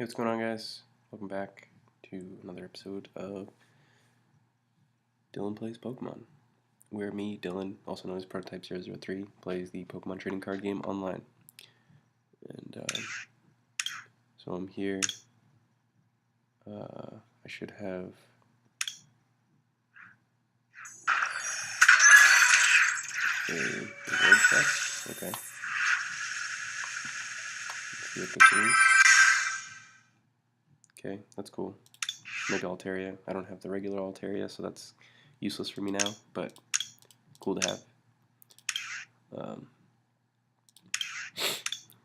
Hey, what's going on, guys? Welcome back to another episode of Dylan Plays Pokemon, where me, Dylan, also known as Prototype003, plays the Pokemon trading card game online. And so I'm here. I should have a reward chest. Okay. Let's see what this is. Okay, that's cool. Maybe Altaria. I don't have the regular Altaria, so that's useless for me now, but cool to have.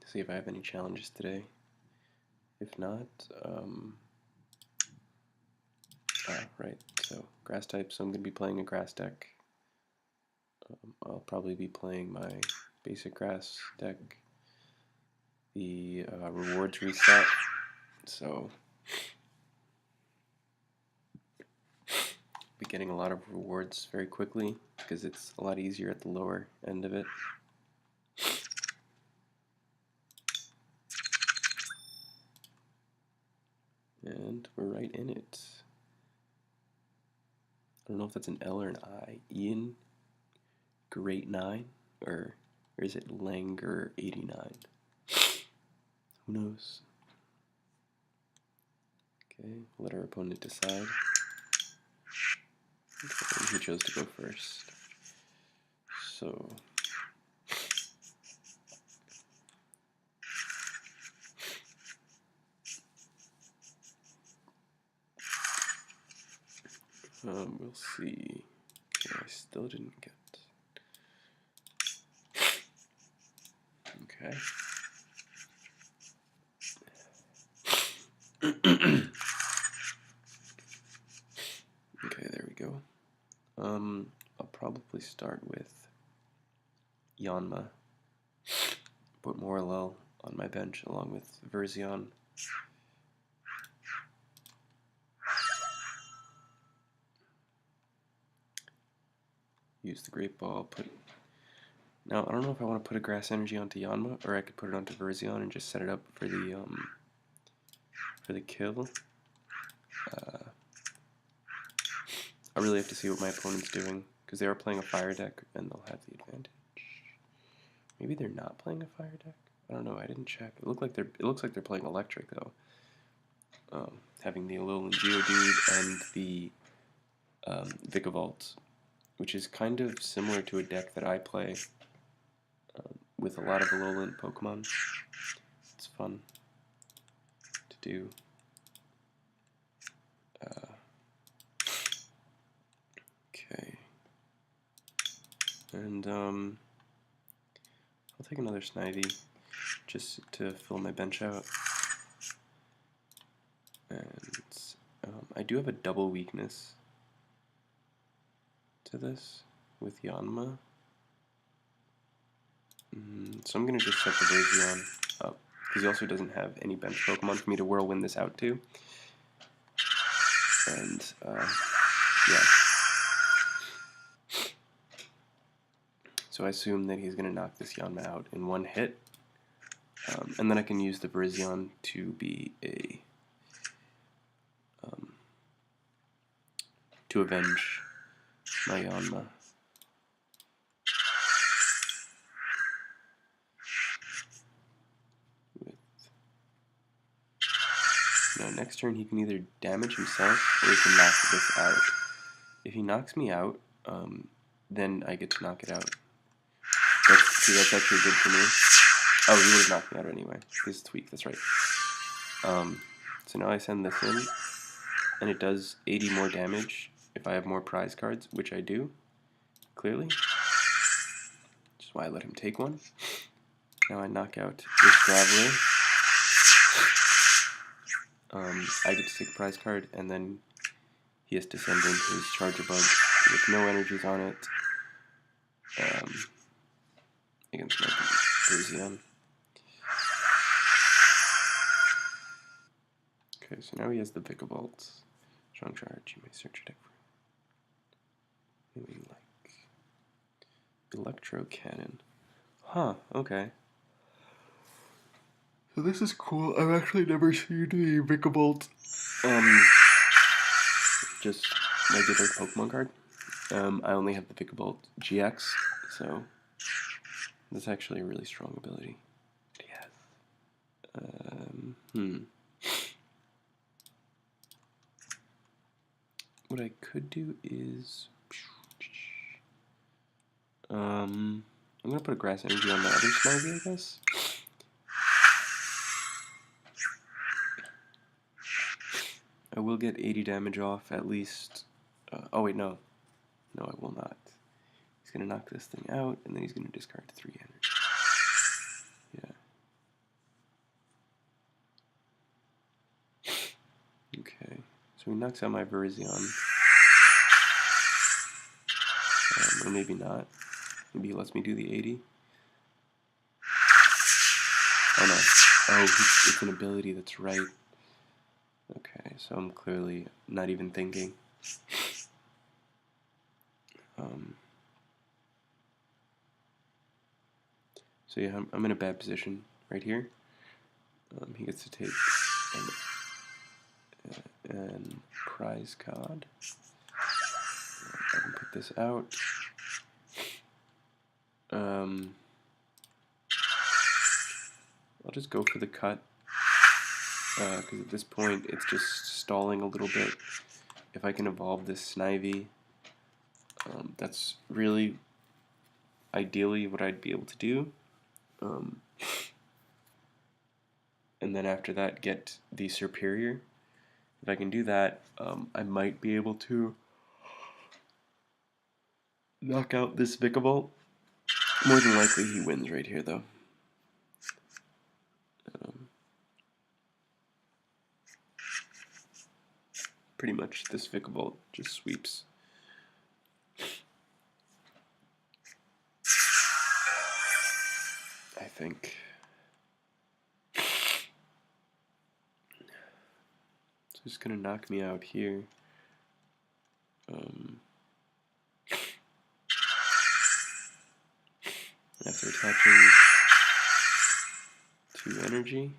See if I have any challenges today. If not, right, so grass type, so I'm going to be playing a grass deck. I'll probably be playing my basic grass deck. The rewards reset, so be getting a lot of rewards very quickly because it's a lot easier at the lower end of it. And we're right in it. I don't know if that's an L or an I. Ian Great 9, or is it Langer 89? Who knows? Okay, let our opponent decide. Okay, he chose to go first. So we'll see. Okay, I still didn't get. Okay. Okay, there we go. I'll probably start with Yanma. Put Morlul on my bench along with Verzion. Use the Great Ball. Now I don't know if I want to put a Grass Energy onto Yanma, or I could put it onto Verzion and just set it up for the kill. I really have to see what my opponent's doing, because they are playing a fire deck, and they'll have the advantage. Maybe they're not playing a fire deck. I don't know. I didn't check. It looks like they're playing electric though. Having the Alolan Geodude and the Vikavolt, which is kind of similar to a deck that I play with a lot of Alolan Pokemon. It's fun to do. Okay. And I'll take another Snivy just to fill my bench out. And I do have a double weakness to this with Yanma. So I'm going to just set the Verzion up, because he also doesn't have any bench Pokemon for me to Whirlwind this out to. And, yeah. So I assume that he's going to knock this Yanma out in one hit. And then I can use the Verzion to be a... to avenge my Yanma. Now, next turn he can either damage himself or he can knock this out. If he knocks me out, then I get to knock it out. That's actually good for me. Oh, he would have knocked me out anyway. His tweak, that's right. So now I send this in, and it does 80 more damage if I have more prize cards, which I do, clearly. Which is why I let him take one. Now I knock out this Graveler. I get to take a prize card, and then he has to send in his Charjabug with no energies on it against my Verzion. Okay, so now he has the Vikavolt. Strong Charge, you may search your deck for maybe like Electro Cannon. Huh, okay. So this is cool. I've actually never seen the Vikavolt. Just regular Pokemon card. I only have the Vikavolt GX, so that's actually a really strong ability. Yes. What I could do is, I'm gonna put a Grass Energy on the other Snivy, I guess. I will get 80 damage off at least. Oh wait, no. No, I will not. He's going to knock this thing out, and then he's going to discard 3 energy. Yeah. Okay. So he knocks out my Virizion. Or maybe not. Maybe he lets me do the 80. Oh no. Oh, it's an ability, that's right. Okay, so I'm clearly not even thinking. So yeah, I'm in a bad position right here. He gets to take an prize card. I can put this out. I'll just go for the cut, because at this point it's just stalling a little bit. If I can evolve this Snivy, that's really ideally what I'd be able to do. And then after that get the Superior. If I can do that, I might be able to knock out this Vikavolt. More than likely he wins right here though. Pretty much this Vikavolt just sweeps. I think. So he's gonna knock me out here. After attaching 2 energy.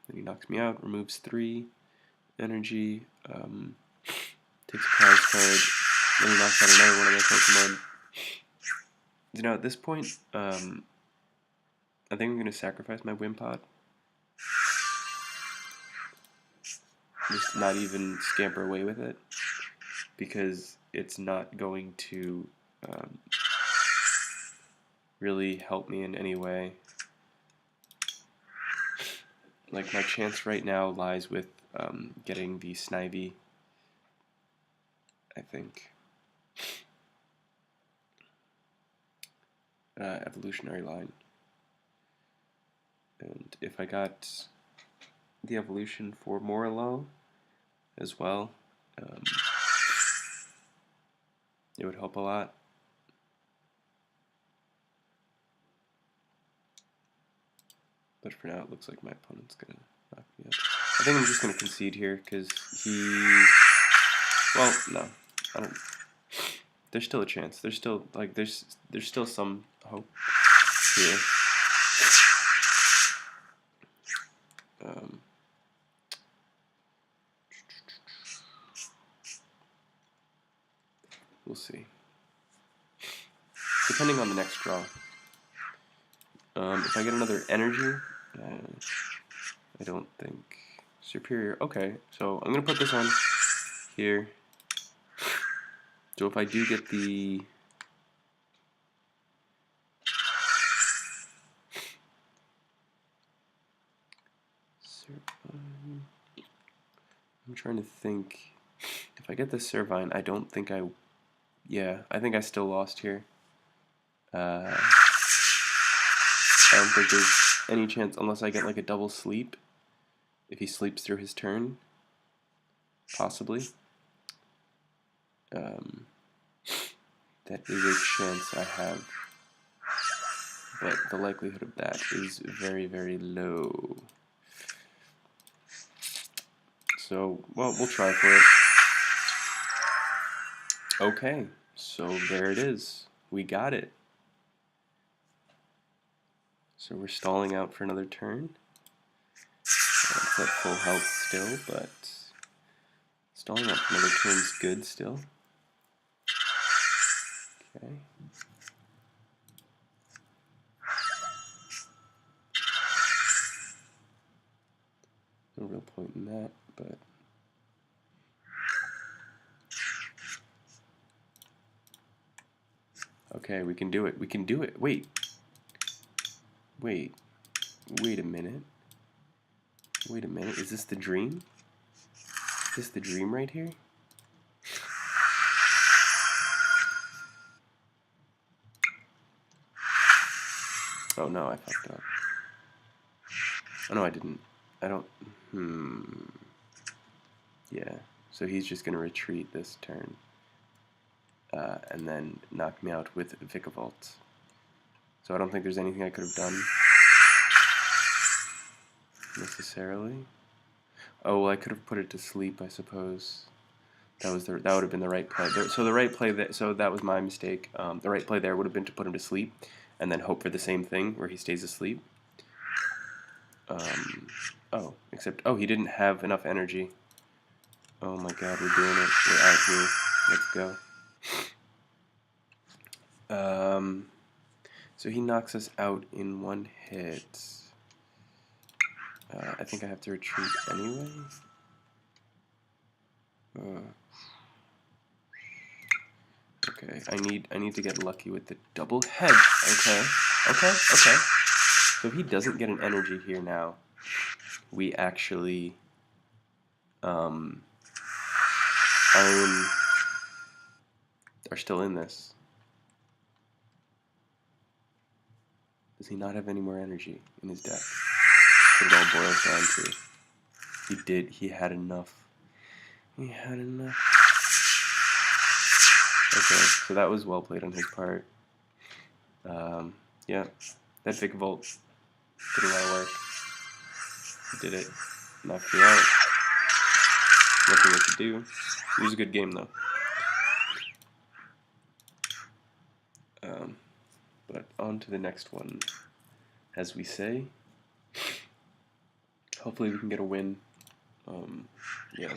Then he knocks me out, removes 3 energy, takes a prize card, then he knocks out another one of my Pokemon. You know, at this point, I think I'm going to sacrifice my Wimpod. Just not even scamper away with it, because it's not going to really help me in any way. Like, my chance right now lies with getting the Snivy, I think. Evolutionary line. And if I got the evolution for Morello as well, it would help a lot. But for now, it looks like my opponent's gonna knock me out. I think I'm just gonna concede here because he. Well, no, I don't. There's still a chance. There's still there's still some hope here. We'll see. Depending on the next draw. If I get another energy, I don't think Superior. Okay, so I'm gonna put this on here. So if I do get the Servine, I'm trying to think. If I get the Servine, I don't think I. Yeah, I think I still lost here. I don't think there's any chance unless I get like a double sleep. If he sleeps through his turn, possibly. That is a chance I have, but the likelihood of that is very, very low. So, well, we'll try for it. Okay, so there it is. We got it. So we're stalling out for another turn. It's at full health still, but stalling out for another turn's good still. Okay. No real point in that, but okay, we can do it. We can do it. Wait a minute. Wait a minute. Is this the dream? Is this the dream right here? Oh no, I fucked up. Oh no, I didn't. I don't. Yeah. So he's just gonna retreat this turn, and then knock me out with Vikavolt. So I don't think there's anything I could have done necessarily. Oh, well, I could have put it to sleep, I suppose. That would have been the right play. So the right play so that was my mistake. The right play there would have been to put him to sleep, and then hope for the same thing where he stays asleep. Oh, he didn't have enough energy. Oh my God, we're doing it. We're out here. Let's go. So he knocks us out in one hit. I think I have to retreat anyway. Okay, I need to get lucky with the double head. Okay. So if he doesn't get an energy here now, we actually are still in this. Does he not have any more energy in his deck? What it all boils down to. He did. He had enough. He had enough. Okay, so that was well played on his part. Yeah, that Vikavolt did a lot of work. He did it. Knocked me out. Nothing what to do. It was a good game though. But on to the next one, as we say. Hopefully we can get a win. Yeah.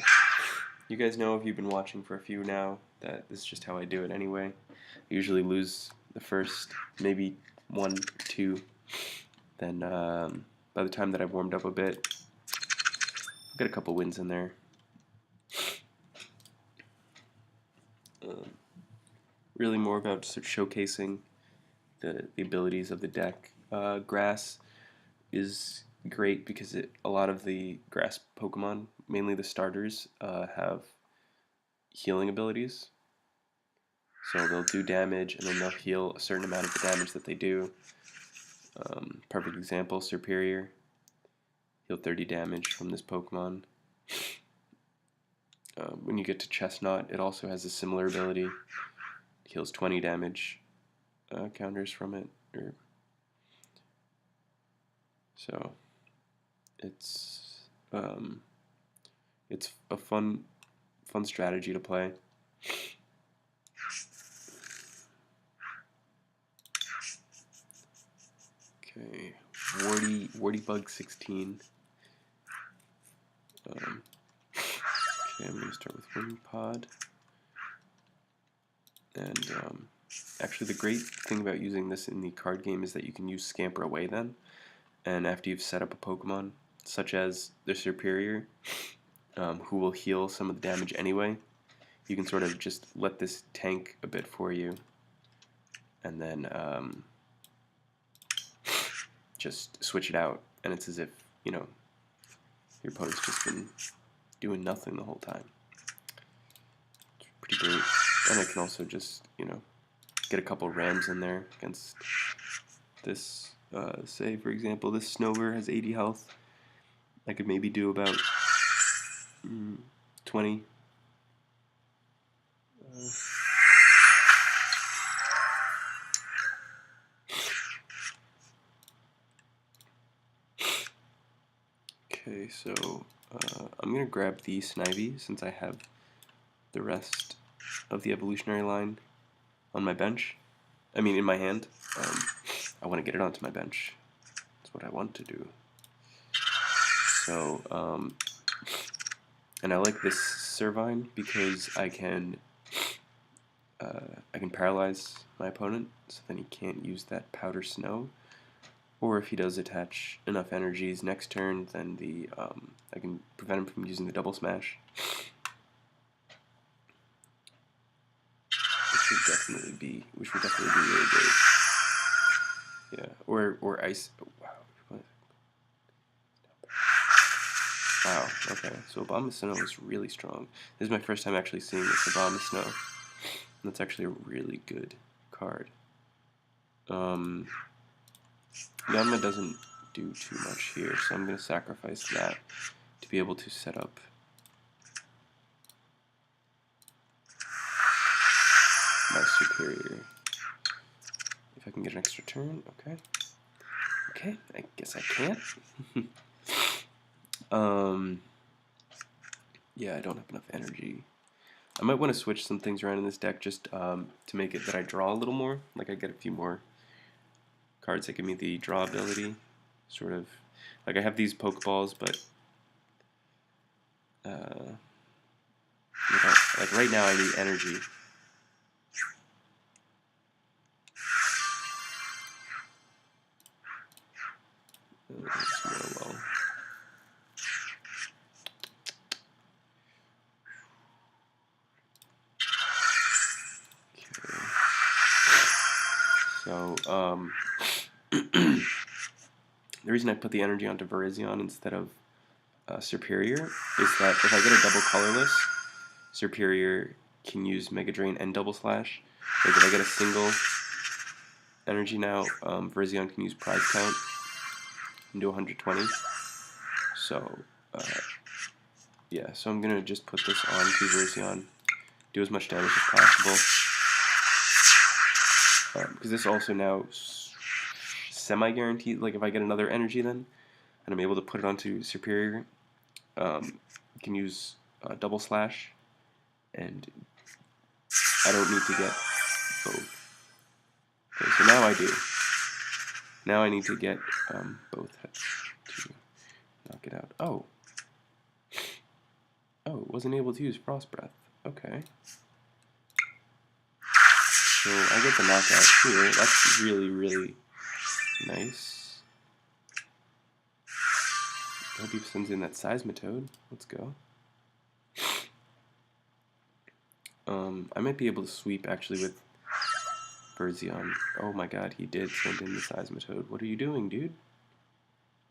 You guys know if you've been watching for a few now that this is just how I do it anyway. I usually lose the first maybe 1, 2. Then by the time that I've warmed up a bit, I'll get a couple wins in there. Really more about sort of showcasing the abilities of the deck. Grass is great because a lot of the grass Pokemon, mainly the starters, have healing abilities. So they'll do damage and then they'll heal a certain amount of the damage that they do. Perfect example, Superior. Heal 30 damage from this Pokemon. When you get to Chestnut, it also has a similar ability. It heals 20 damage counters from it. So it's a fun strategy to play. Okay, Warty Bug 16. Okay, I'm going to start with Wind Pod. And actually the great thing about using this in the card game is that you can use Scamper Away then. And after you've set up a Pokemon, such as the Superior, who will heal some of the damage anyway, you can sort of just let this tank a bit for you. And then just switch it out. And it's as if, you know, your opponent's just been doing nothing the whole time. It's pretty great. And I can also just, you know, get a couple rams in there against this. Say, for example, this Snover has 80 health. I could maybe do about 20. Okay, so I'm going to grab the Snivy since I have the rest of the evolutionary line on my bench. I mean, in my hand. I want to get it onto my bench. That's what I want to do. So, and I like this Servine because I can paralyze my opponent, so then he can't use that Powder Snow. Or if he does attach enough energies next turn, then I can prevent him from using the double smash. Which would definitely be really good. Yeah, or ice. Oh, wow. Wow. Okay, so Obama Snow is really strong. This is my first time actually seeing this Obama Snow. That's actually a really good card. Yanma doesn't do too much here, so I'm going to sacrifice that to be able to set up my superior. If I can get an extra turn, okay. Okay, I guess I can't. Yeah, I don't have enough energy. I might want to switch some things around in this deck just to make it that I draw a little more. Like I get a few more cards that give me the draw ability. Sort of. Like I have these Pokeballs, but like right now I need energy. It's more low. So, the reason I put the energy onto Virizion instead of Superior is that if I get a double colorless, Superior can use Mega Drain and Double Slash. Like if I get a single energy now, Virizion can use Prize Count and do 120. So, yeah, so I'm going to just put this on to Virizion, do as much damage as possible. Because this also now semi-guaranteed, like if I get another energy then, and I'm able to put it onto Superior, you can use Double Slash, and I don't need to get both. Okay, so now I do. Now I need to get both hits to knock it out. Oh. Oh, wasn't able to use Frost Breath. Okay. So I get the knockout here. That's really, really nice. I hope he sends in that Seismitoad. Let's go. I might be able to sweep actually with Virizion. Oh my god, he did send in the Seismitoad. What are you doing, dude?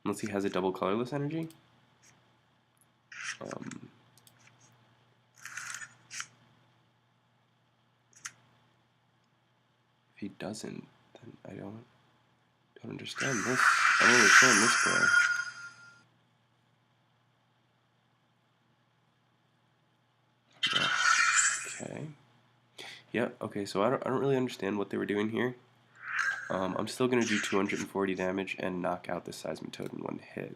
Unless he has a double colorless energy? If he doesn't, then I don't understand this. I don't understand this play. Yeah. Okay. Yeah, okay, so I don't really understand what they were doing here. I'm still going to do 240 damage and knock out the Seismitoad in one hit.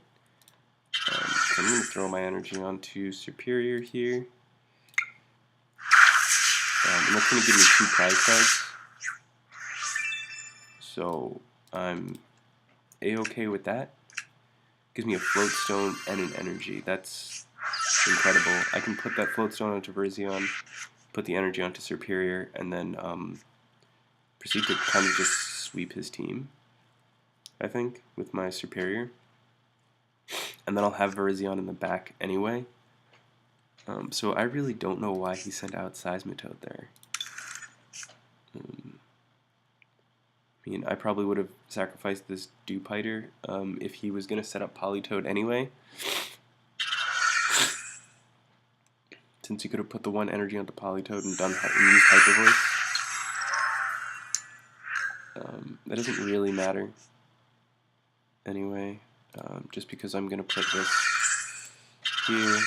So I'm going to throw my energy onto Superior here. And that's going to give me 2 prize cards. So I'm A-okay with that. Gives me a Float Stone and an energy. That's incredible. I can put that Float Stone onto Virizion, put the energy onto Superior, and then proceed to kind of just sweep his team, I think, with my Superior. And then I'll have Virizion in the back anyway. So I really don't know why he sent out Seismitoad there. I mean, I probably would have sacrificed this Dewpider if he was going to set up Politoed anyway. Since he could have put the one energy onto Politoed and used Hyper Voice. That doesn't really matter anyway, just because I'm going to put this here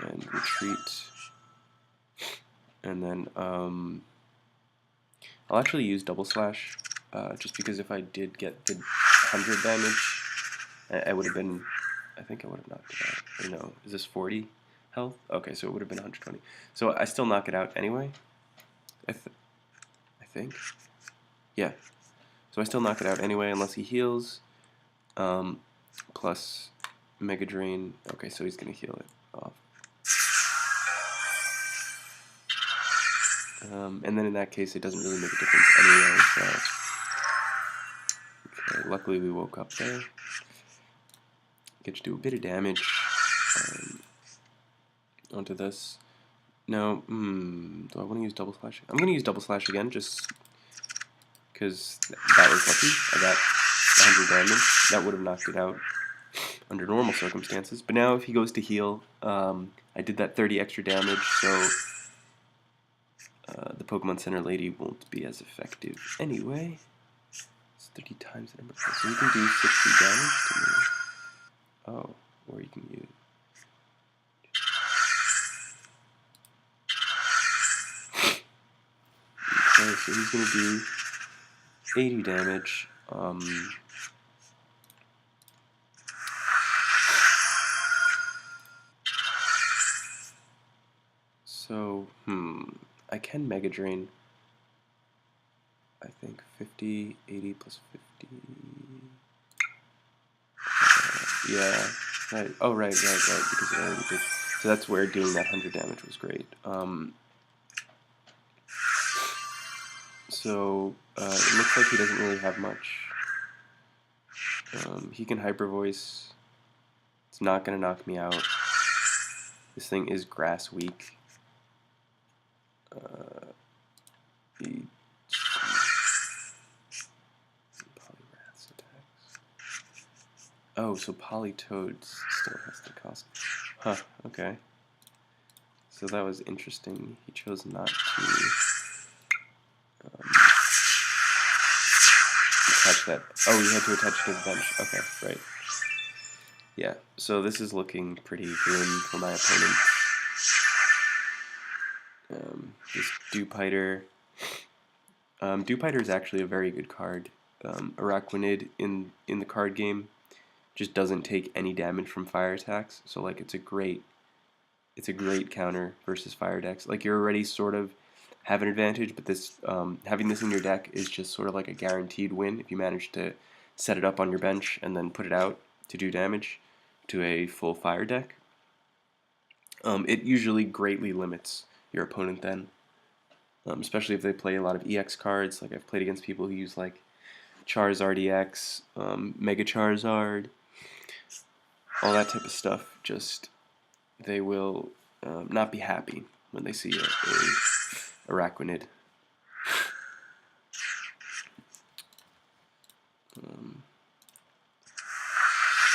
and retreat. And then I'll actually use Double Slash, just because if I did get the 100 damage, I would have been, I think I would have knocked it out. Or no, is this 40 health? Okay, so it would have been 120. So I still knock it out anyway, I think. Yeah. So I still knock it out anyway, unless he heals. Plus Mega Drain. Okay, so he's going to heal it off. And then in that case, it doesn't really make a difference anyway, so... Okay, luckily we woke up there. Get to do a bit of damage onto this. No, do I want to use Double Slash? I'm going to use Double Slash again, just because that was lucky. I got 100 damage. That would have knocked it out under normal circumstances. But now if he goes to heal, I did that 30 extra damage, so the Pokemon Center lady won't be as effective anyway. It's 30 times the number. So you can do 60 damage to me. Oh, or you can use... Okay, so he's going to do 80 damage. So, I can Mega Drain. I think 50, 80 plus 50. Yeah. Right. Oh, right, because it already did. So that's where doing that 100 damage was great. So, it looks like he doesn't really have much. He can Hyper Voice. It's not going to knock me out. This thing is grass weak. Poliwrath's attacks. Oh, so Politoed still has to cost. Huh, okay. So that was interesting. He chose not to attach that. Oh, he had to attach it to the bench. Okay, right. Yeah, so this is looking pretty grim for my opponent. This Dewpider. Dewpider is actually a very good card. Araquanid in the card game just doesn't take any damage from fire attacks, so like it's a great counter versus fire decks. Like you already sort of have an advantage, but this having this in your deck is just sort of like a guaranteed win if you manage to set it up on your bench and then put it out to do damage to a full fire deck. It usually greatly limits your opponent then, especially if they play a lot of EX cards. Like I've played against people who use like Charizard EX, Mega Charizard, all that type of stuff. Just they will not be happy when they see a Araquanid.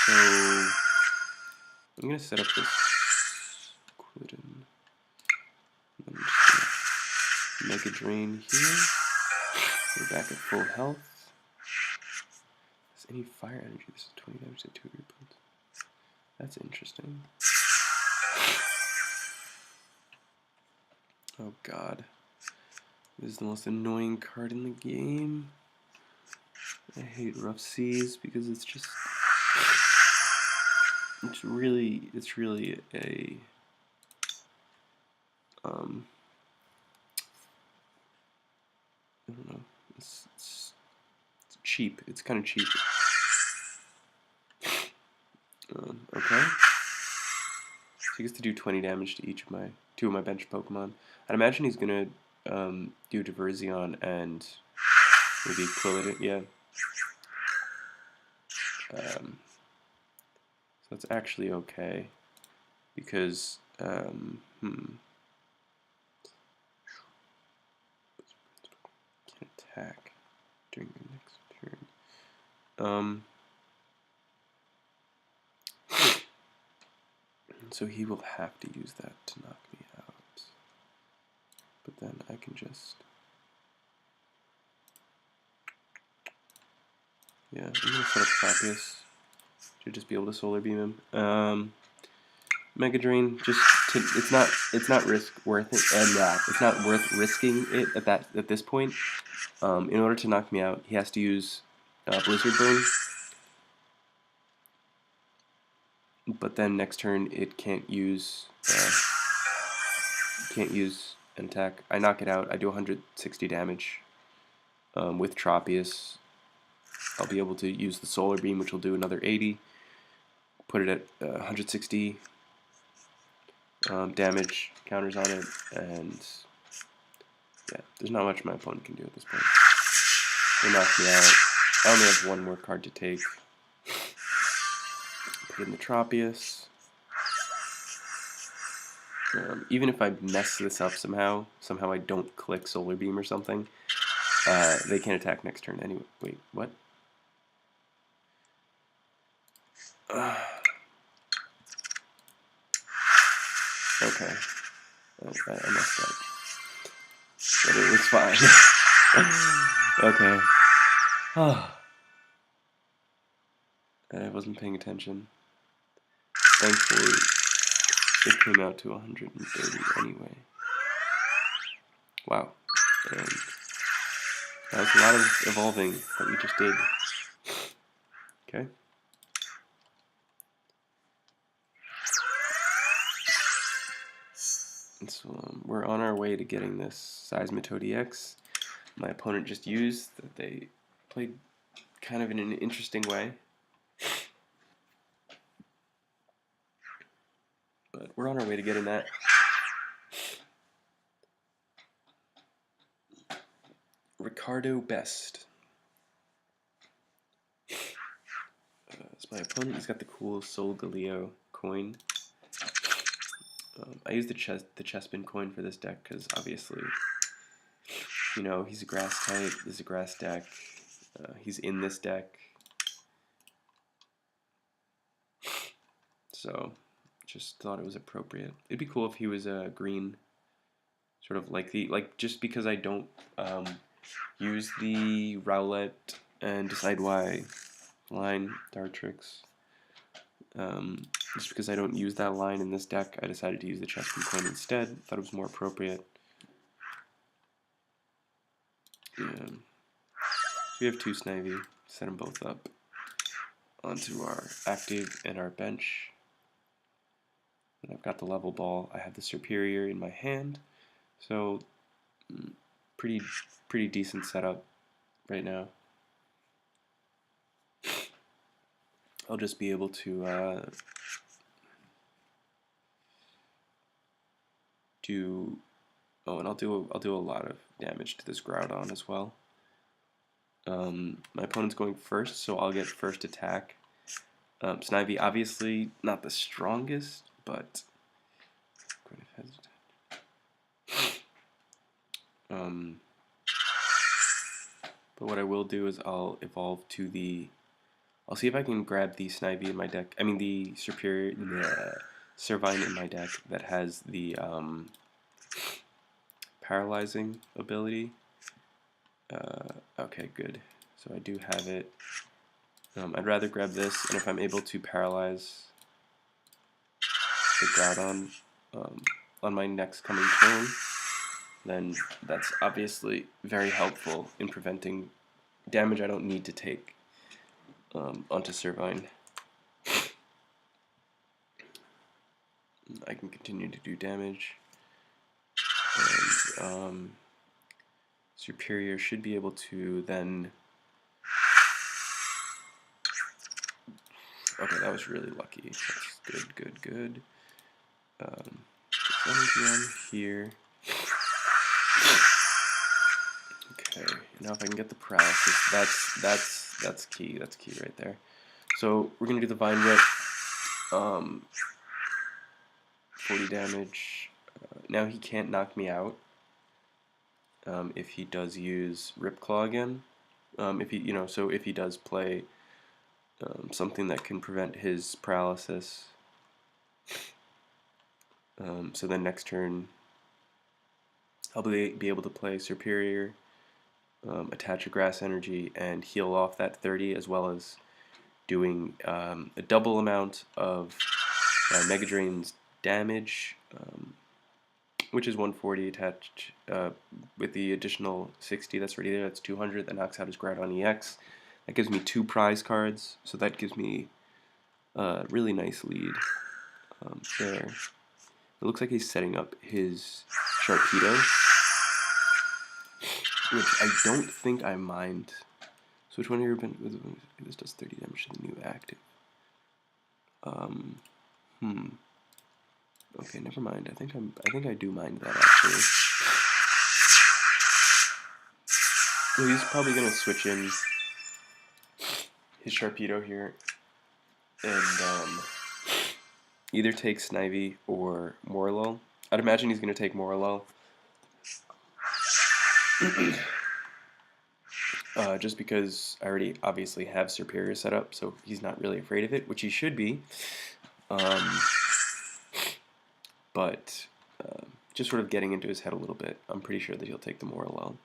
So I'm gonna set up this Quidden. I'm just gonna Mega Drain here. We're back at full health. Is any fire energy? This is 20 damage to 2 of your opponents. That's interesting. Oh god. This is the most annoying card in the game. I hate Rough Seas because it's just it's really a I don't know. It's cheap. It's kind of cheap. Okay. So he gets to do 20 damage to each of my two of my bench Pokemon. I'd imagine he's gonna do Diverzion and maybe Quilladin. Yeah. So that's actually okay because can attack during the next turn. So he will have to use that to knock me out. But then I can just... Yeah, I'm going to set up Tropius to just be able to Solar Beam him. Mega Drain, just to, it's not worth it, and it's not worth risking it at this point. In order to knock me out, he has to use Blizzard Burn. But then next turn it can't use an attack. I knock it out. I do 160 damage with Tropius. I'll be able to use the solar beam, which will do another 80, put it at 160 damage counters on it, and yeah, there's not much my opponent can do at this point. They knocked me out. I only have one more card to take. Put in the Tropius. Even if I mess this up somehow I don't click Solar Beam or something, they can't attack next turn anyway. Wait, what? Okay. I messed up. But it was fine. Okay. I wasn't paying attention. Thankfully, it came out to 130 anyway. Wow. And that was a lot of evolving that we just did. Okay. And so we're on our way to getting this Seismitoad EX. My opponent just used that they played kind of in an interesting way. But we're on our way to getting that. Ricardo Best. It's my opponent. He's got the cool Sol Galeo coin. I use the Chespin coin for this deck because obviously, you know, he's a grass type. This is a grass deck. He's in this deck. So, just thought it was appropriate. It'd be cool if he was a green, sort of like just because I don't use the Rowlet and Decide Why line Dartrix. Just because I don't use that line in this deck, I decided to use the Chespin coin instead. Thought it was more appropriate. So we have two Snivy. Set them both up onto our active and our bench. And I've got the level ball. I have the Superior in my hand. So pretty decent setup right now. I'll just be able to and I'll do a lot of damage to this Groudon as well. My opponent's going first, so I'll get first attack. Snivy obviously not the strongest, but I'm going to hesitate. But what I will do is I'll evolve to the. I'll see if I can grab the Snivy in my deck. I mean the Superior, the Servine in my deck that has the paralyzing ability. Okay, good. So I do have it. I'd rather grab this, and if I'm able to paralyze the Groudon on my next coming turn, then that's obviously very helpful in preventing damage I don't need to take onto Servine. I can continue to do damage, and Superior should be able to then. Okay, that was really lucky. That's good. Energy on here. Okay, now if I can get the paralysis, that's key. That's key right there. So we're gonna do the Vine Whip. 40 damage. Now he can't knock me out. If he does use Rip Claw again. If he does play something that can prevent his paralysis. So then next turn, I'll be able to play Superior, attach a Grass Energy, and heal off that 30, as well as doing a double amount of Mega Drain's damage, which is 140 attached with the additional 60 that's already there. That's 200. That knocks out his Groudon EX. That gives me 2 prize cards, so that gives me a really nice lead there. It looks like he's setting up his Sharpedo, which I don't think I mind. Switch one of your this does 30 damage to the new active. Okay, never mind. I think I do mind that actually. Well, he's probably gonna switch in his Sharpedo here and either take Snivy or Morlul. I'd imagine he's gonna take Morlul. Just because I already obviously have Superior set up, so he's not really afraid of it, which he should be. But just sort of getting into his head a little bit, I'm pretty sure that he'll take the Morlul.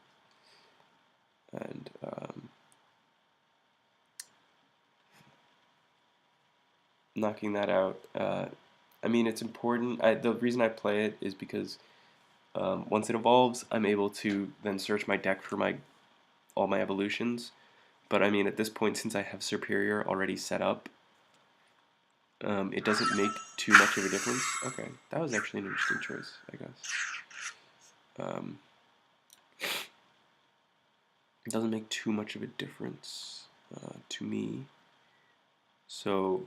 And knocking that out, I mean, it's important. The reason I play it is because once it evolves, I'm able to then search my deck for all my evolutions. But I mean, at this point, since I have Superior already set up, it doesn't make too much of a difference. Okay, that was actually an interesting choice, I guess. It doesn't make too much of a difference to me. So,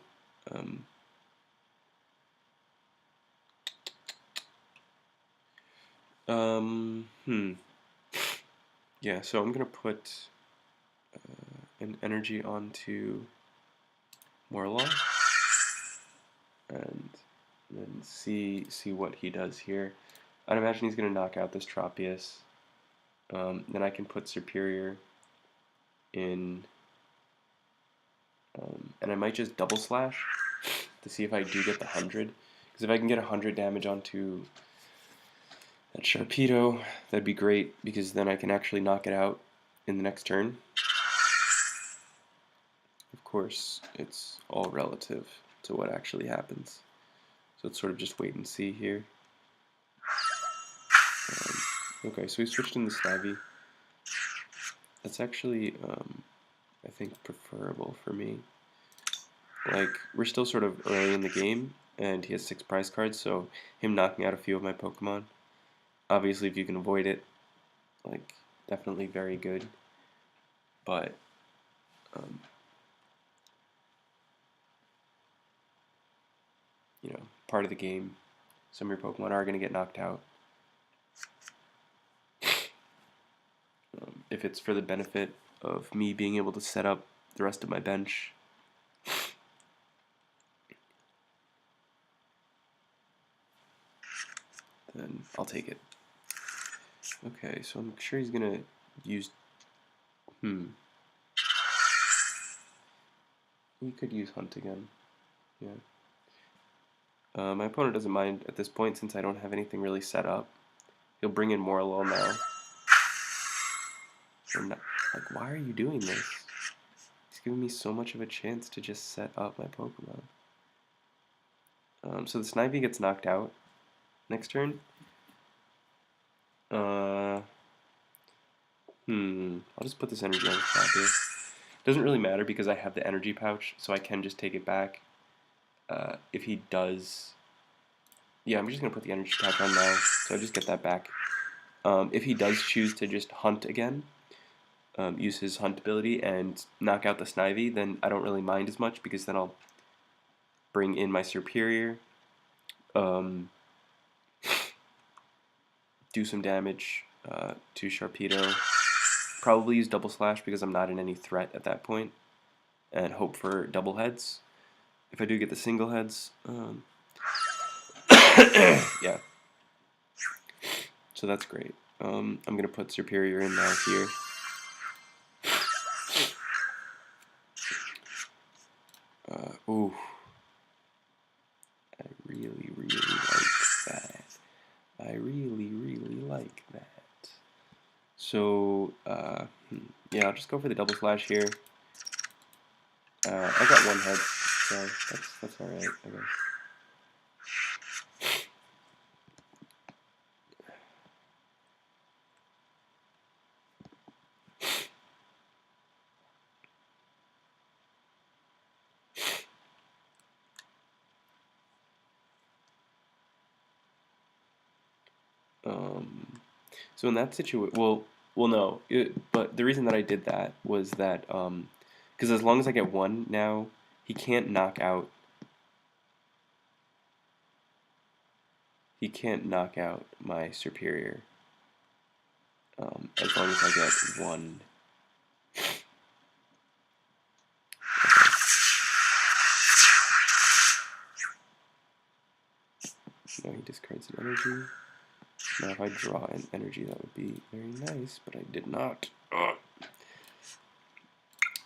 yeah, so I'm going to put an energy onto Morlul and then see what he does here. I'd imagine he's going to knock out this Tropius. Then I can put Superior in, and I might just double slash to see if I do get the 100. Because if I can get 100 damage onto that Sharpedo, that'd be great, because then I can actually knock it out in the next turn. Of course, it's all relative to what actually happens. So it's sort of just wait and see here. Okay, so we switched in the Snivy. That's actually, I think, preferable for me. Like, we're still sort of early in the game, and he has 6 prize cards, so him knocking out a few of my Pokemon, obviously if you can avoid it, like, definitely very good. But, you know, part of the game, some of your Pokemon are going to get knocked out. If it's for the benefit of me being able to set up the rest of my bench, then I'll take it. Okay, so I'm sure he's gonna use, he could use Hunt again, yeah. My opponent doesn't mind at this point since I don't have anything really set up. He'll bring in Morlul now. Like, why are you doing this? He's giving me so much of a chance to just set up my Pokemon. So the Snivy gets knocked out next turn. I'll just put this energy on the top here. Doesn't really matter because I have the energy pouch, so I can just take it back. If he does, yeah, I'm just gonna put the energy pouch on now, so I just get that back. If he does choose to just hunt again, use his hunt ability and knock out the Snivy, then I don't really mind as much because then I'll bring in my Superior, do some damage to Sharpedo, probably use Double Slash because I'm not in any threat at that point, and hope for double heads. If I do get the single heads, yeah. So that's great. I'm going to put Superior in now here. Ooh. I really, really like that. I really, really like that. So, yeah, I'll just go for the Double Slash here. I got 1 head, so that's alright, I guess. So in that situation, well, Well, no. But the reason that I did that was that because as long as I get one now, he can't knock out. He can't knock out my superior. As long as I get one. Okay. No, he discards an energy. Now, if I draw an energy, that would be very nice, but I did not.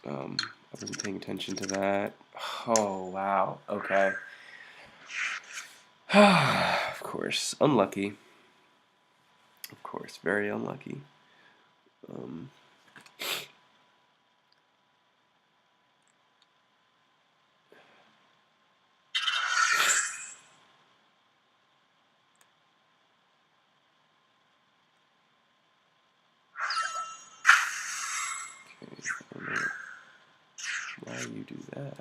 I wasn't paying attention to that. Oh, wow. Okay. Of course. Unlucky. Of course. Very unlucky. Okay, I don't know why you do that.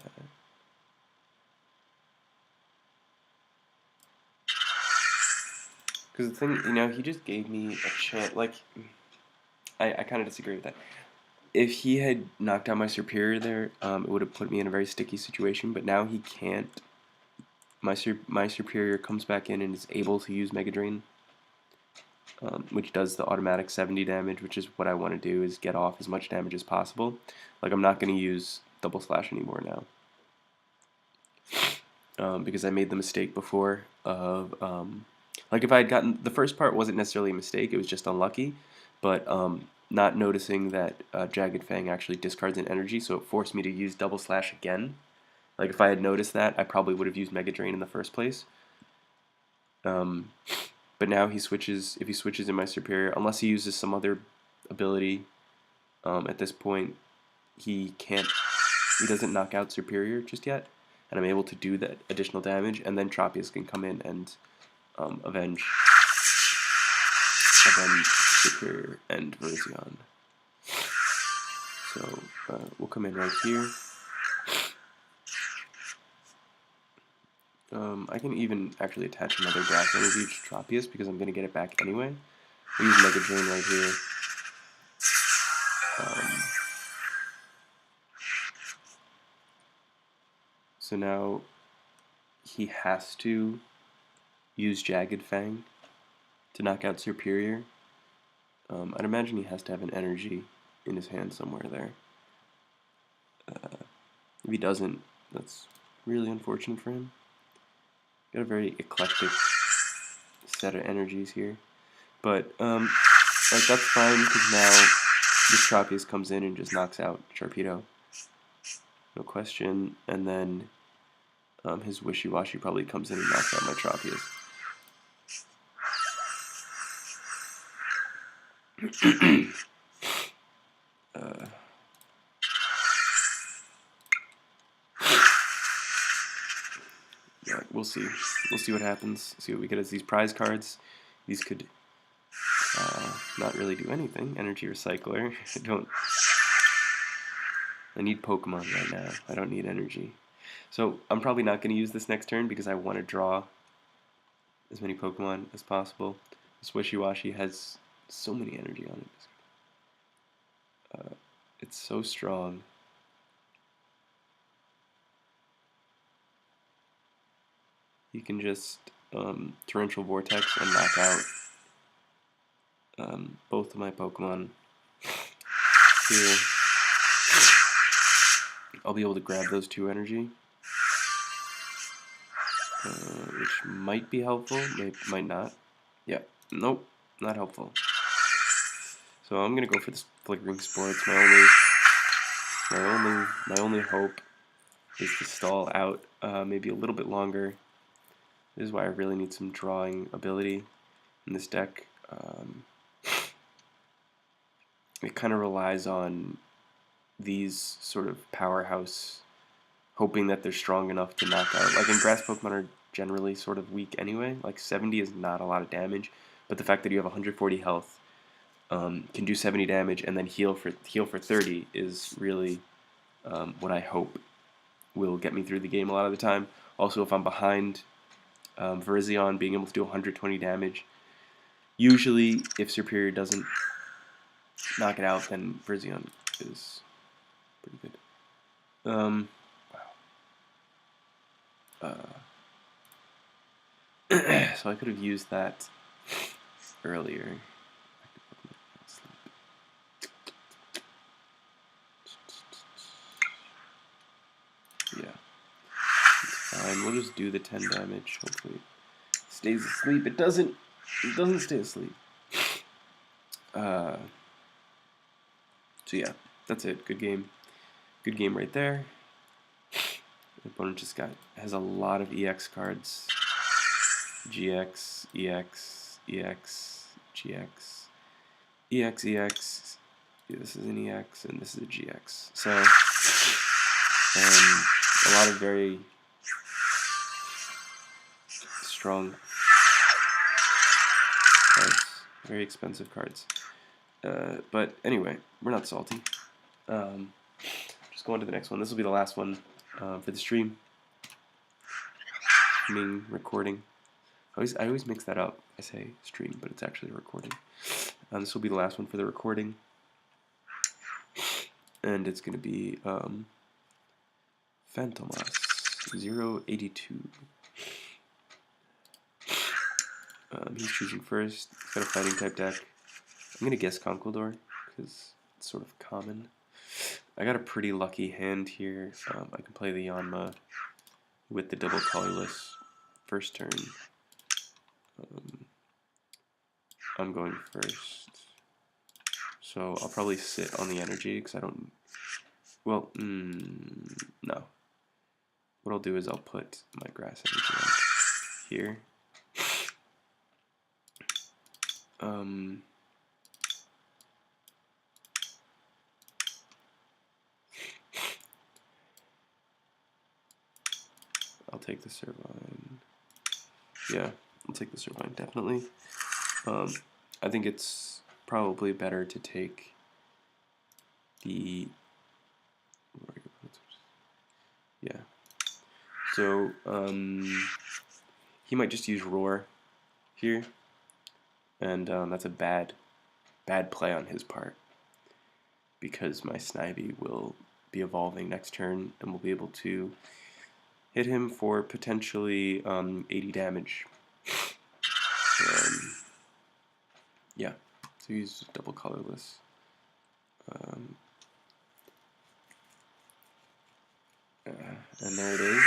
Because the thing, he just gave me a chance. Like, I kind of disagree with that. If he had knocked out my superior there, it would have put me in a very sticky situation. But now he can't. My superior comes back in and is able to use Mega Drain, which does the automatic 70 damage, which is what I want to do, is get off as much damage as possible. Like, I'm not going to use Double Slash anymore now. Because I made the mistake before of, like, if I had gotten, the first part wasn't necessarily a mistake, it was just unlucky, but not noticing that Jagged Fang actually discards an energy, so it forced me to use Double Slash again. Like, if I had noticed that, I probably would have used Mega Drain in the first place. But now he switches, if he switches in my superior, unless he uses some other ability, at this point, he doesn't knock out superior just yet, and I'm able to do that additional damage, and then Tropius can come in and avenge superior and Virizion. So we'll come in right here. I can even actually attach another grass energy to Tropius because I'm going to get it back anyway. I'll use Mega Drain right here. So now he has to use Jagged Fang to knock out Superior. I'd imagine he has to have an energy in his hand somewhere there. If he doesn't, that's really unfortunate for him. Got a very eclectic set of energies here. But like, that's fine because now this Tropius comes in and just knocks out Sharpedo. No question. And then his Wishy-Washy probably comes in and knocks out my Tropius. Yeah, we'll see. We'll see what happens. See what we get as these prize cards. These could not really do anything. Energy Recycler. I need Pokemon right now. I don't need energy. So I'm probably not going to use this next turn because I want to draw as many Pokemon as possible. This Wishy-Washy has so many energy on it. It's so strong. You can just Torrential Vortex and knock out both of my Pokemon here. I'll be able to grab those 2 energy, which might be helpful, might not. Yeah, nope, not helpful. So I'm gonna go for this Flickering Spore. It's my only hope is to stall out maybe a little bit longer. This is why I really need some drawing ability in this deck. It kind of relies on these sort of powerhouse, hoping that they're strong enough to knock out. Like, in grass Pokemon are generally sort of weak anyway. Like, 70 is not a lot of damage, but the fact that you have 140 health, can do 70 damage and then heal for 30 is really what I hope will get me through the game a lot of the time. Also, if I'm behind, Virizion being able to do 120 damage. Usually, if Superior doesn't knock it out, then Virizion is pretty good. Wow. So I could have used that earlier. Yeah. It's fine. We'll just do the 10 damage. Hopefully it stays asleep. It doesn't stay asleep. So yeah, that's it. Good game. Good game right there. The opponent just has a lot of EX cards. GX, EX, EX, GX, EX, EX. Yeah, this is an EX and this is a GX. So a lot of very strong cards, very expensive cards. But anyway, we're not salty. Just go on to the next one. This will be the last one for the stream. Recording. I always mix that up. I say stream, but it's actually a recording. This will be the last one for the recording. And it's going to be Phantomas 082. He's choosing first. He's got a fighting type deck. I'm going to guess Conkeldurr because it's sort of common. I got a pretty lucky hand here. I can play the Yanma with the double colorless first turn. I'm going first. So I'll probably sit on the energy because I don't... Well, no. What I'll do is I'll put my grass energy on here. I'll take the Servine. Yeah, I'll take the Servine, definitely. I think it's probably better to take the... Yeah. So, he might just use Roar here, and that's a bad play on his part, because my Snivy will be evolving next turn, and we'll be able to hit him for potentially 80 damage. Yeah, so he's double colorless. And there it is.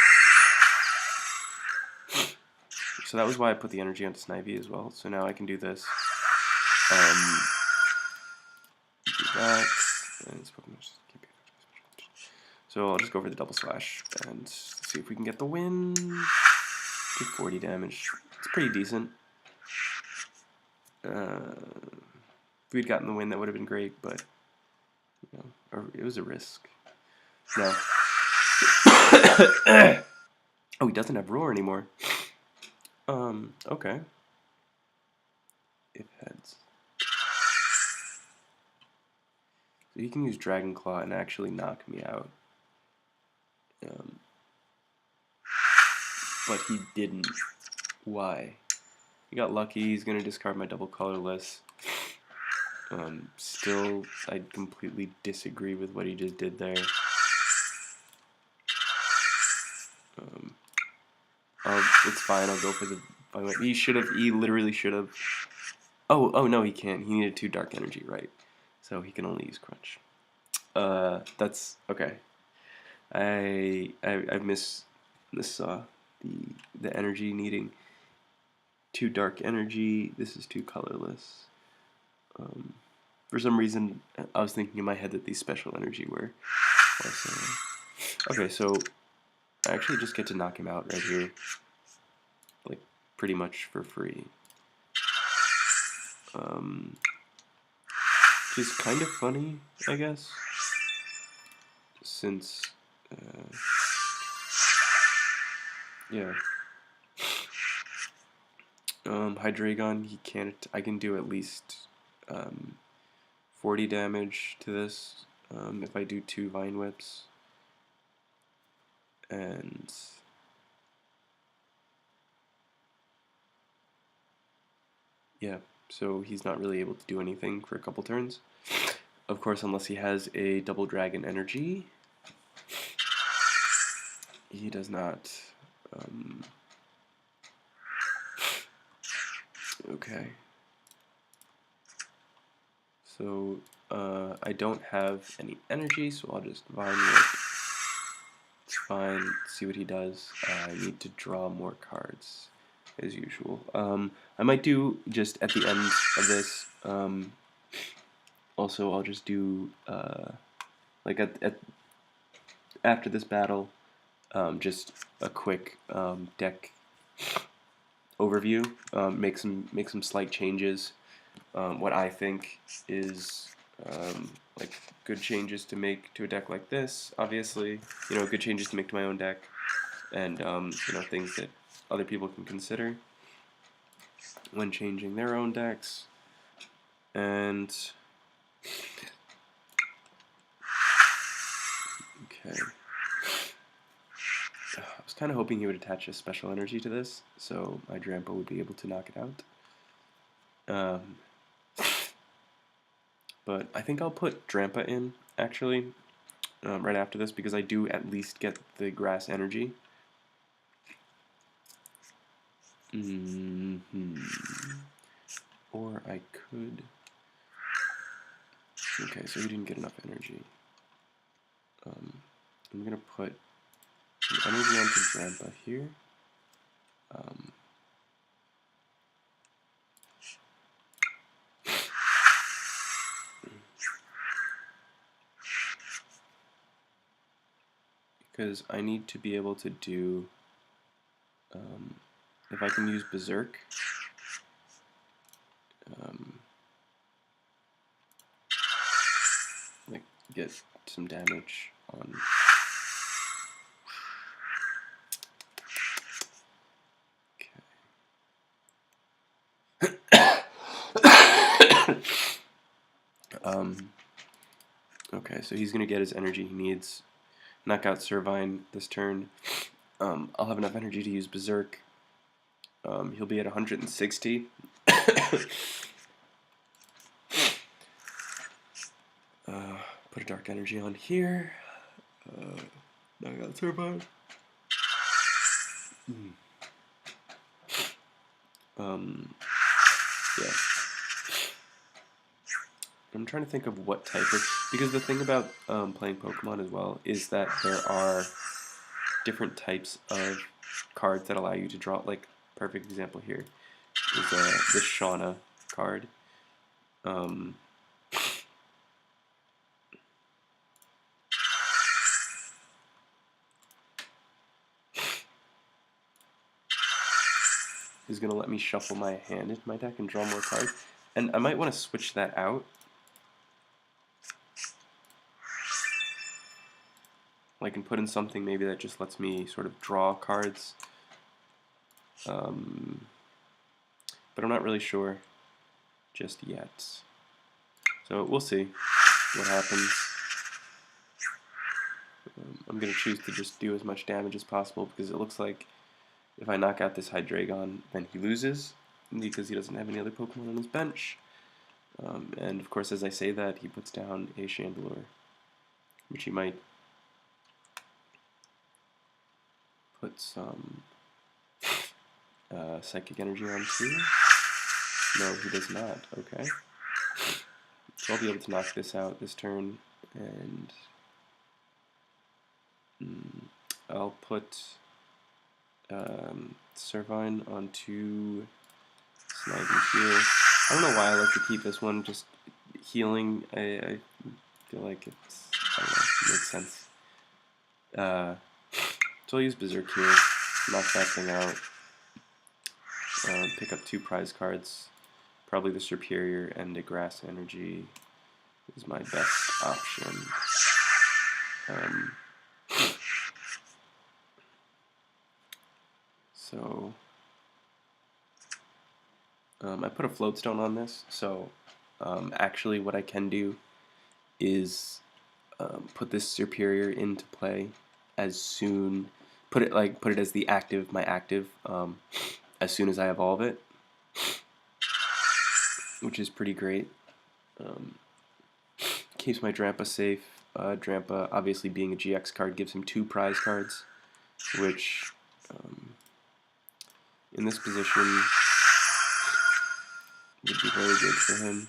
So that was why I put the energy onto Snivy as well. So now I can do this. Do that. And so I'll just go for the double slash and see if we can get the win. Do 40 damage. It's pretty decent. If we'd gotten the win, that would have been great, but you know, it was a risk. No. Oh, he doesn't have Roar anymore. Okay. If heads. So he can use Dragon Claw and actually knock me out. But he didn't. Why? He got lucky. He's going to discard my double colorless. Still, I completely disagree with what he just did there. It's fine. I'll go for the... He literally should have... Oh no, he can't. He needed 2 dark energy, right? So he can only use Crunch. That's... Okay. I missaw the energy needing 2 dark energy. This is 2 colorless. For some reason, I was thinking in my head that these special energy were also... Okay, so I actually just get to knock him out right here. Like, pretty much for free. Which is kind of funny, I guess. Since... yeah. Hydreigon, he can't... I can do at least 40 damage to this if I do 2 Vine Whips. And... yeah, so he's not really able to do anything for a couple turns. Of course, unless he has a double dragon energy. He does not. Okay. So, I don't have any energy, so I'll just Vine Whip. It's fine. See what he does. I need to draw more cards, as usual. I might do, just at the end of this, also I'll just do, like after this battle, just a quick deck overview, make some slight changes. What I think is like good changes to make to a deck like this, obviously, good changes to make to my own deck, and things that other people can consider when changing their own decks. And okay. I was kind of hoping he would attach a special energy to this, so my Drampa would be able to knock it out. But I think I'll put Drampa in, actually, right after this, because I do at least get the grass energy. Or I could... Okay, so he didn't get enough energy. I'm going to put some energy onto Drampa here. Because I need to be able to do, if I can use Berserk, like get some damage on. Okay, so he's gonna get his energy he needs. Knock out Servine this turn. I'll have enough energy to use Berserk. He'll be at 160. Put a dark energy on here. Knock out Servine. Yeah. I'm trying to think of what type of... Because the thing about playing Pokemon as well is that there are different types of cards that allow you to draw. Like, perfect example here is this Shauna card. Is going to let me shuffle my hand into my deck and draw more cards. And I might want to switch that out. Like, and put in something maybe that just lets me sort of draw cards. But I'm not really sure just yet. So we'll see what happens. I'm going to choose to just do as much damage as possible because it looks like if I knock out this Hydreigon, then he loses because he doesn't have any other Pokemon on his bench. And of course, as I say that, he puts down a Chandelure, which he might put some Psychic Energy on too. No, he does not. Okay. So I'll be able to knock this out this turn, and I'll put Servine onto Snivy here. I don't know why I like to keep this one, just healing. I feel like it's, I don't know, it makes sense. So I'll use Berserk here, knock that thing out, pick up 2 prize cards, probably the Superior and a Grass Energy is my best option. So I put a Floatstone on this, so actually what I can do is put this Superior into play as soon, put it as the active, my active, as soon as I evolve it. which is pretty great. Um, keeps my Drampa safe. Drampa, obviously being a GX card, gives him 2 prize cards, which in this position would be very good for him.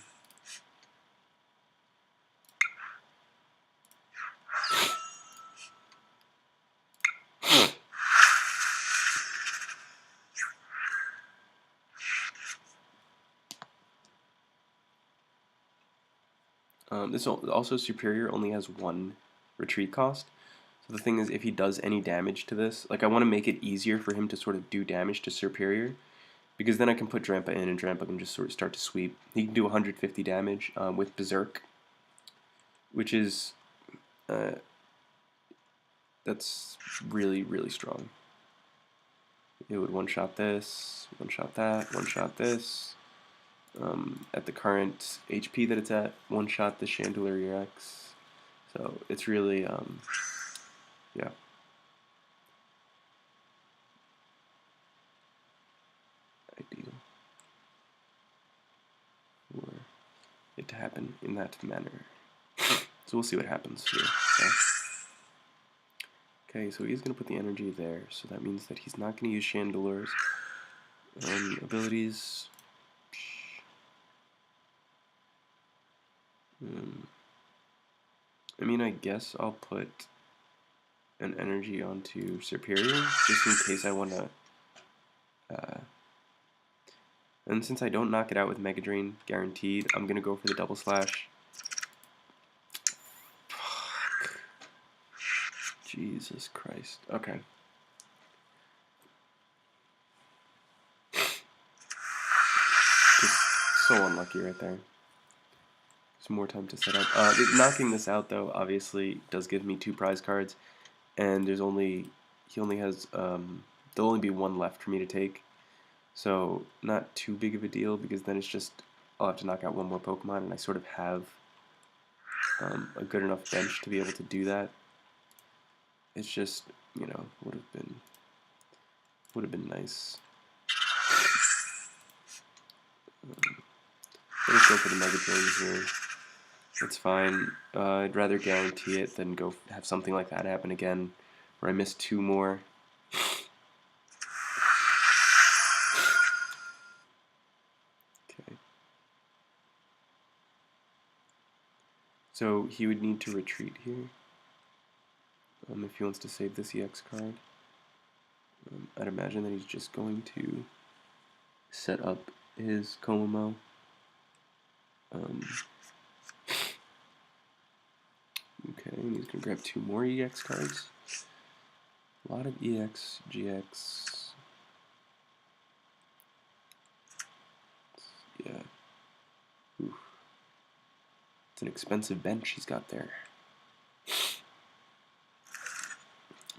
This also Superior only has 1 retreat cost. So the thing is, if he does any damage to this, like I want to make it easier for him to sort of do damage to Superior, because then I can put Drampa in and Drampa can just sort of start to sweep. He can do 150 damage with Berserk, which is that's really, really strong. It would one-shot this, one-shot that, one-shot this. At the current HP that it's at, one-shot the Chandelier X. So it's really, yeah. Ideal for it to happen in that manner. So we'll see what happens here. Okay, so he's going to put the energy there, so that means that he's not going to use Chandelier's abilities. I mean, I guess I'll put an energy onto Superior, just in case I want to... and since I don't knock it out with Mega Drain, guaranteed, I'm going to go for the Double Slash. Fuck. Jesus Christ. Okay. Just so unlucky right there. Some more time to set up. Knocking this out, though, obviously does give me 2 prize cards, and he only has, there'll only be 1 left for me to take. So, not too big of a deal, because then it's just, I'll have to knock out 1 more Pokemon, and I sort of have a good enough bench to be able to do that. It's just, you know, would have been nice. Let's go for the Mega Drain here. It's fine. I'd rather guarantee it than go have something like that happen again, where I miss 2 more. Okay. So he would need to retreat here. If he wants to save this EX card. I'd imagine that he's just going to set up his Komomo. Okay, and he's going to grab 2 more EX cards. A lot of EX, GX. Yeah. Oof. It's an expensive bench he's got there. I'm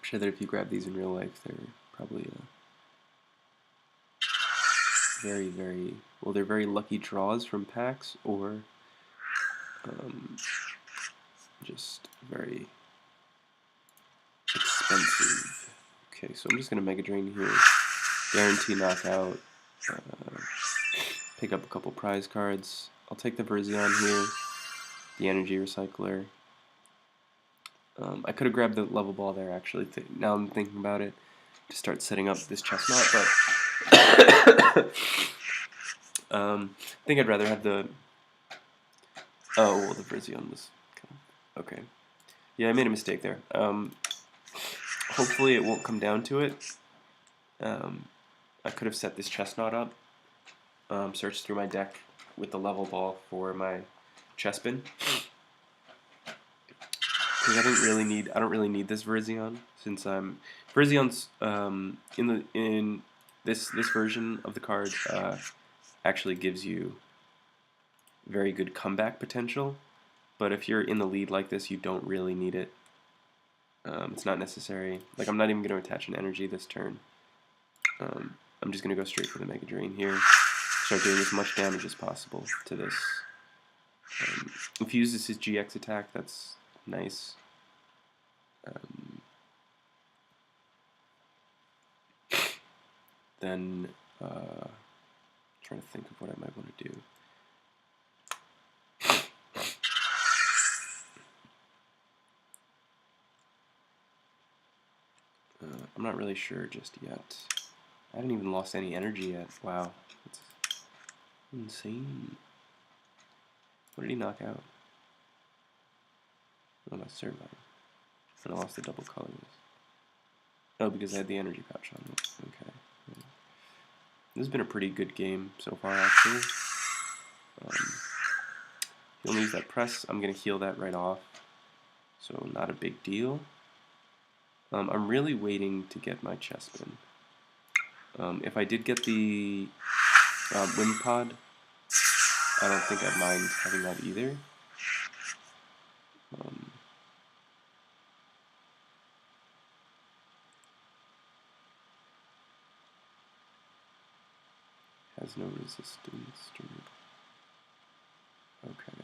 sure that if you grab these in real life, they're probably very, very... Well, they're very lucky draws from packs, or just very expensive. Okay, so I'm just going to Mega Drain here. Guarantee knockout. Pick up a couple prize cards. I'll take the Verzion here. The Energy Recycler. I could have grabbed the Level Ball there, actually. Now I'm thinking about it. To start setting up this Chestnut, but... I think I'd rather have the... Oh, well, the Verzion was... Okay. Yeah, I made a mistake there. Hopefully it won't come down to it. I could have set this Chestnut up. Searched through my deck with the Level Ball for my Chespin. Because I don't really need this Verzion, since Verzion's in this version of the card actually gives you very good comeback potential. But if you're in the lead like this, you don't really need it. It's not necessary. Like, I'm not even going to attach an energy this turn. I'm just going to go straight for the Mega Drain here. Start doing as much damage as possible to this. If he uses his GX attack, that's nice. Then, trying to think of what I might want to do. I'm not really sure just yet. I haven't even lost any energy yet. Wow, that's insane. What did he knock out? Oh, that's Servine. And I lost the double colors. Oh, because I had the energy pouch on it. Okay. This has been a pretty good game so far, actually. He'll use that press. I'm going to heal that right off. So, not a big deal. I'm really waiting to get my chest spin. If I did get the wind pod, I don't think I'd mind having that either. Has no resistance. Okay.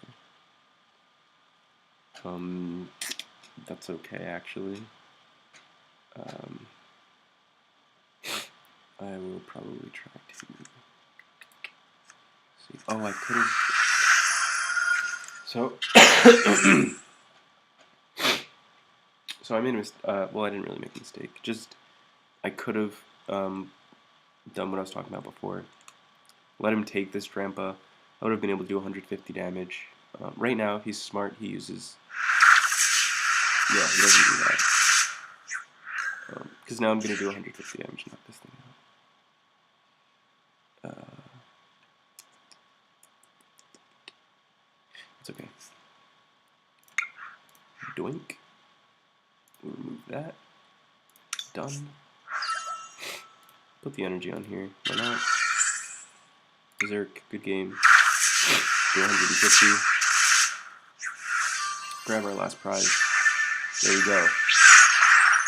That's okay actually. I will probably try to see. Oh, I could have. So I made a mistake. Well, I didn't really make a mistake. Just I could have done what I was talking about before. Let him take this Drampa. I would have been able to do 150 damage. Right now, if he's smart, he uses. Yeah, he doesn't do that. Because now I'm going to do 150 damage, knock this thing out. It's okay. Doink. We'll remove that. Done. Put the energy on here. Why not? Berserk, good game. Do 150. Grab our last prize. There we go.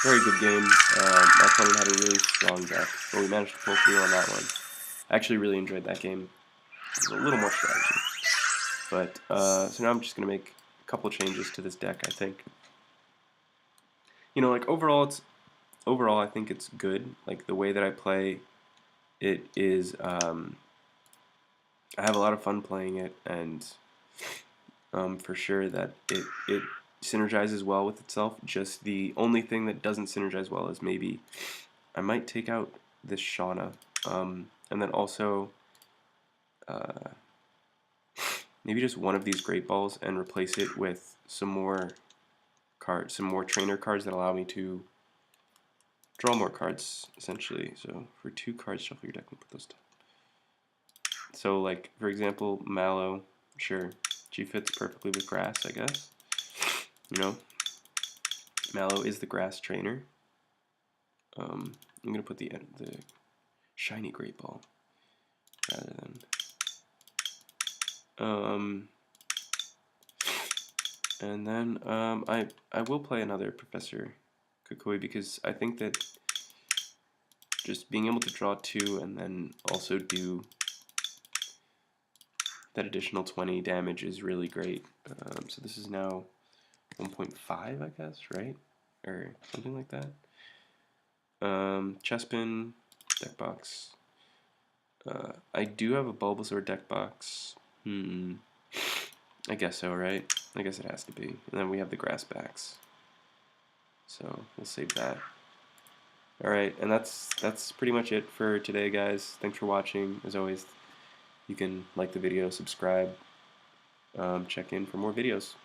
Very good game. My opponent had a really strong deck, but we managed to pull through on that one. I actually really enjoyed that game. It was a little more strategy. But, so now I'm just going to make a couple changes to this deck, I think. You know, like, overall, I think it's good. Like, the way that I play it is, I have a lot of fun playing it, and for sure that it synergizes well with itself. Just the only thing that doesn't synergize well is maybe I might take out this Shauna, and then also maybe just one of these Great Balls and replace it with some more cards, some more trainer cards that allow me to draw more cards, essentially. So for 2 cards, shuffle your deck and put those down. So, like, for example, Mallow, sure, she fits perfectly with grass, I guess. You know, Mallow is the grass trainer. I'm going to put the shiny Great Ball rather than... and then I will play another Professor Kukui because I think that just being able to draw 2 and then also do that additional 20 damage is really great. So this is now 1.5, I guess, right? Or something like that. Chespin, deck box. I do have a Bulbasaur deck box. I guess so, right? I guess it has to be. And then we have the grass backs. So we'll save that. Alright, and that's pretty much it for today, guys. Thanks for watching. As always, you can like the video, subscribe, check in for more videos.